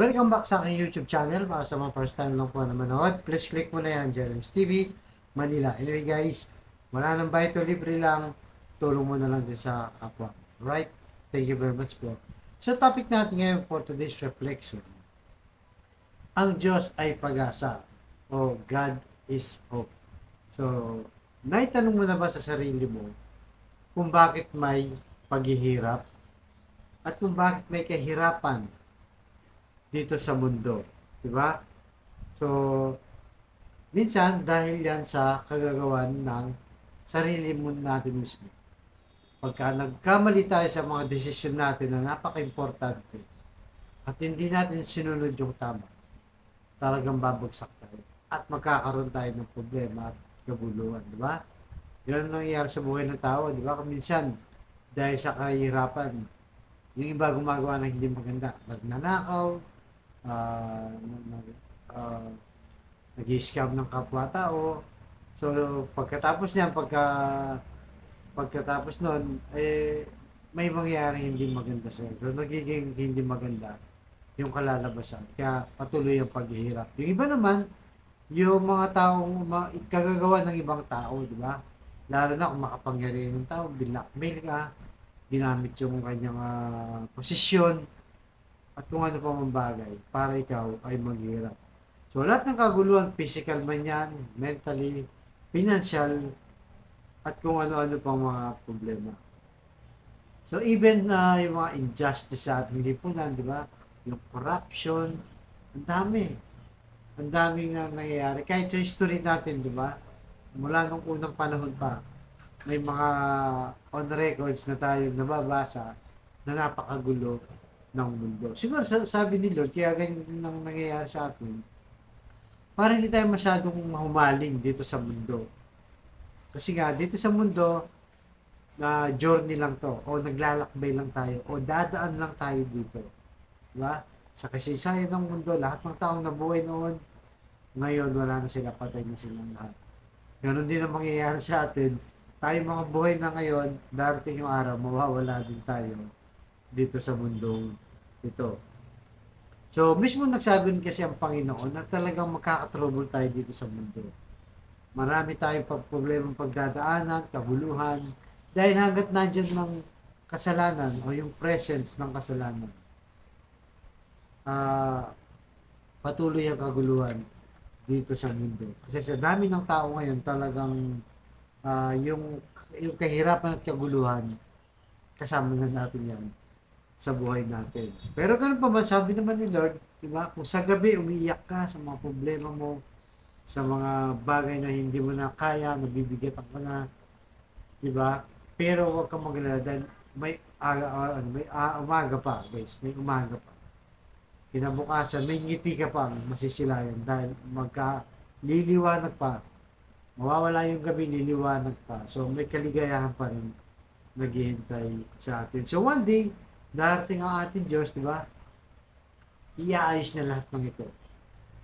Welcome back sa aking YouTube channel. Para sa mga first time lang po na manood, please click mo na yan, Jeremy's TV, Manila. Anyway guys, wala nang bayad to, libre lang. Tulong mo na lang din sa kapwa. Right? Thank you very much po. So topic natin ngayon for today's reflection. Ang Diyos ay pag-asa o God is hope. So, naitanong mo na ba sa sarili mo kung bakit may paghihirap at kung bakit may kahirapan dito sa mundo, 'di ba? So, minsan dahil yan sa kagagawan ng sarili mo natin mismo. Pagka nagkamali tayo sa mga desisyon natin na napaka-importante at hindi natin sinunod yung tama, talagang babagsak tayo at magkakaroon tayo ng problema at kaguluhan, 'di ba? Yan ang nangyayari sa buhay ng tao, 'di ba? Kung minsan dahil sa kahirapan, yung iba gumagawa ng hindi maganda, nagnanakaw, uh, uh, nag-scam ng kapwa-tao. So, pagkatapos niyan, pagkatapos nun, may mangyayari hindi maganda sa'yo. So, nagiging hindi maganda yung kalalabasan. Kaya patuloy ang paghihirap. Yung iba naman, yung mga taong kagagawa ng ibang tao, di ba? Lalo na kung makapangyarihan ng tao, binlockmail ka, ginamit yung kanyang posisyon, at kung ano pa mang bagay para ikaw ay maghirap. So, lahat ng kaguluhan, physical man yan, mentally, financial, at kung ano-ano pang mga problema. So, even yung mga injustice sa ating lipunan, di ba? Yung corruption, ang dami. Ang daming nangyayari. Kahit sa history natin, di ba? Mula nung unang panahon pa, may mga on records na tayo nababasa na napakagulo ng mundo. Siguro sabi ni Lord, kaya ganyan nang nangyayari sa atin, para hindi tayo masyadong humaling dito sa mundo. Kasi nga, dito sa mundo, na journey lang to, o naglalakbay lang tayo, o dadaan lang tayo dito. Diba? Sa kasaysayan ng mundo, lahat ng taong nabuhay noon, ngayon wala na sila, patay na silang lahat. Ganon din ang mangyayari sa atin. Tayo mga buhay na ngayon, darating yung araw, mawawala din tayo dito sa mundong ito. So, mismo nagsabi kasi ang Panginoon na talagang makakatrouble tayo dito sa mundo. Marami tayong problemang pagdadaanan, kaguluhan, dahil hanggat nandyan ng kasalanan o yung presence ng kasalanan, patuloy ang kaguluhan dito sa mundo. Kasi sa dami ng tao ngayon, talagang yung kahirapan at kaguluhan, kasama na natin yan sa buhay natin. Pero ganun pa man, sabi naman ni Lord, diba? Kung sa gabi umiiyak ka sa mga problema mo, sa mga bagay na hindi mo na kaya, nabibigatan ka na, diba? Pero huwag kang maglala dahil may umaga pa, guys. May umaga pa. Kinabukasan, may ngiti ka pang masisilayan dahil liliwanag pa. Mawawala yung gabi, liliwanag pa. So, may kaligayahan pa rin naghihintay sa atin. So, one day, darating ang ating Diyos, di ba? Iaayos na lahat ng ito.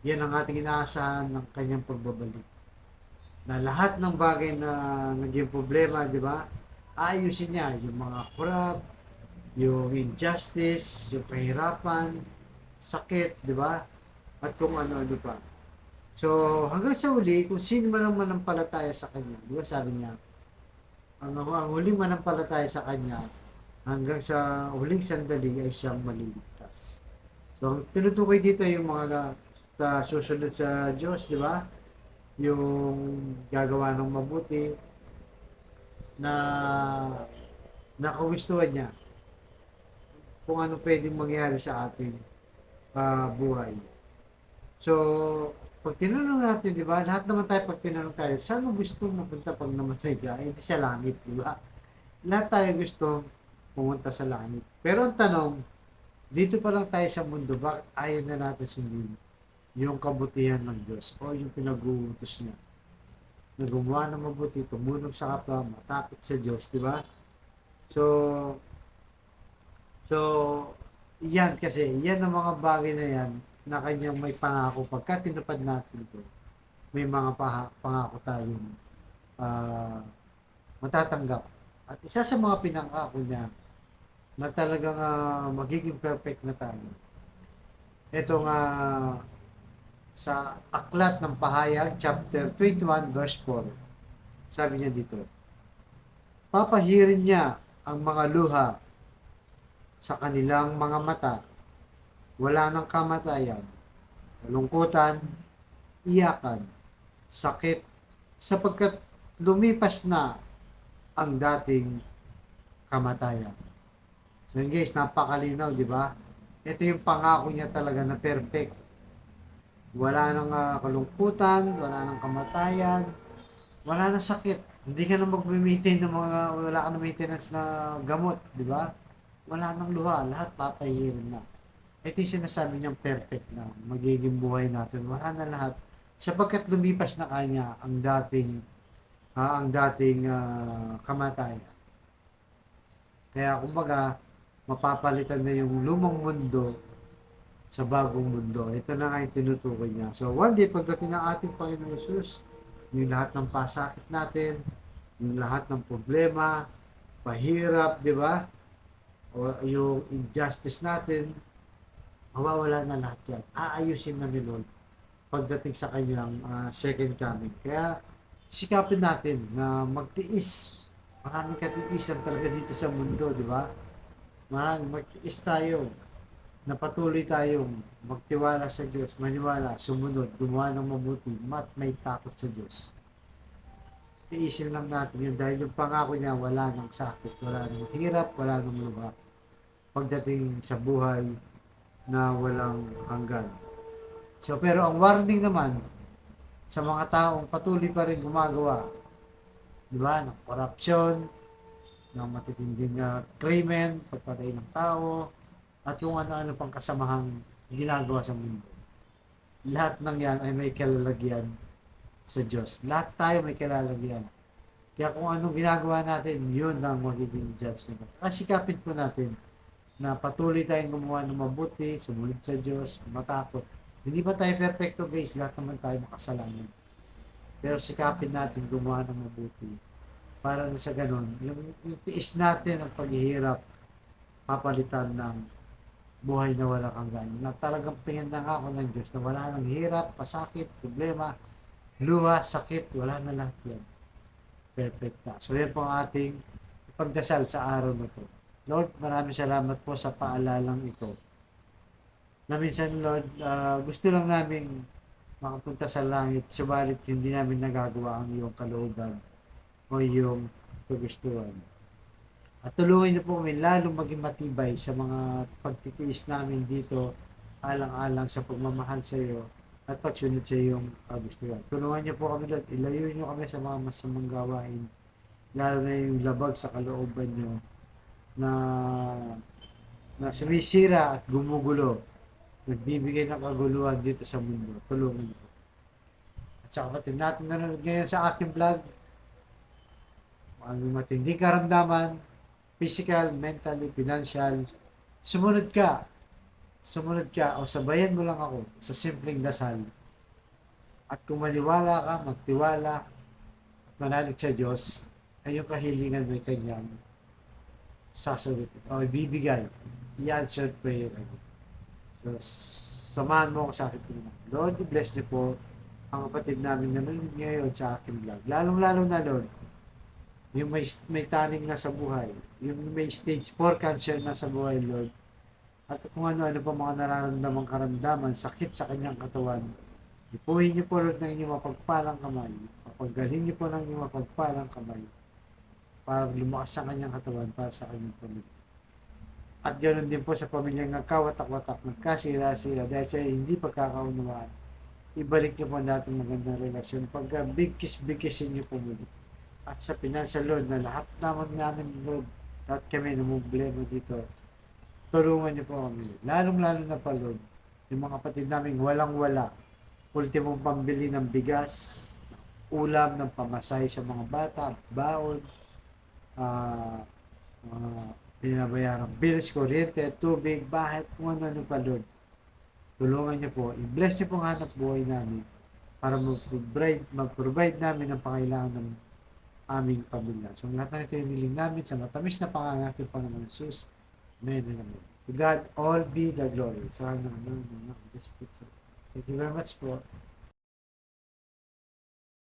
Yan ang ating inaasahan ng kanyang pagbabalik. Na lahat ng bagay na naging problema, di ba? Ayusin niya yung mga corrupt, yung injustice, yung kahirapan, sakit, di ba? At kung ano-ano pa. So, hanggang sa uli, kung sino man ang manampalataya sa kanya, di ba sabi niya, ang huling manampalataya sa kanya, hanggang sa huling sandali ay siyang maliligtas. So, ang tinutukoy dito yung mga susunod sa Diyos, di ba? Yung gagawa ng mabuti na nakagustuhan niya kung ano pwedeng mangyari sa ating buhay. So, pag tinanong natin, di ba? Lahat naman tayo pag tinanong tayo, saan mo gusto mapunta pag namatay ka? Hindi sa langit, di ba? Lahat tayo gusto pumunta sa langit. Pero ang tanong, dito pa lang tayo sa mundo, bakit ayaw na natin sundin yung kabutihan ng Diyos o yung pinag-uutos niya? Na gumawa ng mabuti, tumulong sa kapwa, matapit sa Diyos, di ba? So, yan kasi, yan ang mga bagay na yan na kanyang may pangako. Pagka tinupad natin ito, may mga pangako tayong matatanggap. At isa sa mga pinangako niya na talagang magiging perfect na tayo Ito nga sa Aklat ng Pahayag, chapter 21, verse 4. Sabi niya dito, papahirin niya ang mga luha sa kanilang mga mata. Wala ng kamatayan, kalungkutan, iyakan, sakit, sapagkat lumipas na ang dating kamatayan. So yun guys, napakalinaw, di ba? Ito yung pangako niya talaga na perfect. Wala nang kalungkutan, wala nang kamatayan, wala nang sakit. Hindi ka na mag-maintain ng mga, wala ka na maintenance na gamot, di ba? Wala nang luha, lahat papahirin na. Ito yung sinasabi niyang perfect na magiging buhay natin. Wala na lahat. Sapagkat lumipas na kanya ang dating kamatayan. Kaya kumbaga, mapapalitan na yung lumang mundo sa bagong mundo. Ito na nga yung tinutukoy niya. So one day, pagdating ng ating Panginoon Jesus, yung lahat ng pasakit natin, yung lahat ng problema, pahirap, di ba? O yung injustice natin, mawawala na lahat yan. Aayusin na ni Lord pagdating sa kanyang second coming. Kaya sikapin natin na magtiis. Maraming katiisan talaga dito sa mundo, di ba? Maraming magtiis tayo na patuloy tayong magtiwala sa Diyos, maniwala, sumunod, gumawa ng mabuti, may takot sa Diyos. Tiisin lang natin yun dahil yung pangako niya, wala nang sakit, wala nang hirap, wala nang luha pagdating sa buhay na walang hanggan. So, pero ang warning naman sa mga taong patuloy pa rin gumagawa, di ba, ng korupsyon, ng matitinding krimen, pagpatay ng tao, at yung ano-ano pang kasamahang ginagawa sa mundo. Lahat ng yan ay may kalalagyan sa Diyos. Lahat tayo may kalalagyan. Kaya kung anong ginagawa natin, yun ang magiging judgment. Kasikapin po natin na patuloy tayong gumawa ng mabuti, sumunod sa Diyos, matakot. Hindi ba tayo perfecto guys? Lahat naman tayo makasalanan. Pero sikapin natin gumawa ng mabuti. Para na sa ganun, yung tiis natin ang paghihirap, papalitan ng buhay na walang hanggan. Na talagang pinandang ako ng Diyos na wala nang hirap, pasakit, problema, luha, sakit, wala na lahat yan. Perfect na. So yan po ang ating pagdasal sa araw na to. Lord, maraming salamat po sa paalalang ito. Na minsan, Lord, gusto lang namin makapunta sa langit, subalit hindi namin nagagawa ang iyong kalooban o iyong kagustuhan. At tulungan niyo po kami lalong maging matibay sa mga pagtitiis namin dito alang-alang sa pagmamahal sa iyo at pagsunod sa iyong kagustuhan. Tulungan niyo po kami, Lord. Ilayo niyo kami sa mga masamang gawain, lalo na yung labag sa kalooban niyo na sumisira at gumugulo, nagbibigay ng kaguluhan dito sa mundo. Tulungan niyo po. At sa kapatid natin nanonood ngayon sa aking vlog, ang matinding karamdaman, physical, mentally, financial, sumunod ka o sabayan mo lang ako sa simpleng dasal. At kung maniwala ka, magtiwala at manalig sa Diyos, ay yung kahilingan may kanyang sasagot o ibibigay, i-answered prayer. So, samahan mo ako sa akin. Lord, bless niyo po ang kapatid namin na nanonood ngayon sa aking vlog. Lalong-lalo na, Lord, yung may taning na sa buhay, yung may stage 4 cancer na sa buhay, Lord, at kung ano-ano pa mga nararamdamang karamdaman, sakit sa kanyang katawan, ipuhin niyo po, Lord, ng inyong mapagpalang kamay, mapaggaling niyo po ng inyong mapagpalang kamay, para lumakas sa kanyang katawan, para sa kanyang pamilya. At ganoon din po sa pamilyang nagkawatak-watak, nagkasira-sira, dahil sa hindi pagkakaunawaan, ibalik niyo po ang dating magandang relasyon, pagka bigkis-bigkisin niyo po muli. At sa financial, Lord, na lahat namin, Lord, lahat kami na problema dito, tulungan niyo po kami. Lalong-lalo na pa, Lord, yung mga kapatid namin walang-wala, ultimong pambili ng bigas, ulam, ng pamasay sa mga bata, baon, pinabayarang bills, kuryente, tubig, bahay, kung ano pa, Lord. Tulungan niyo po, i-bless niyo po ang hanap buhay namin para mag-provide namin ang pangailangan ng aming pamilya. So lahat ng ito yung niling namin sa matamis na pangalan natin Panginoon Jesus. Amen and amen. To God all be the glory. Sana, no, no, no. Just put some. Thank you very much po.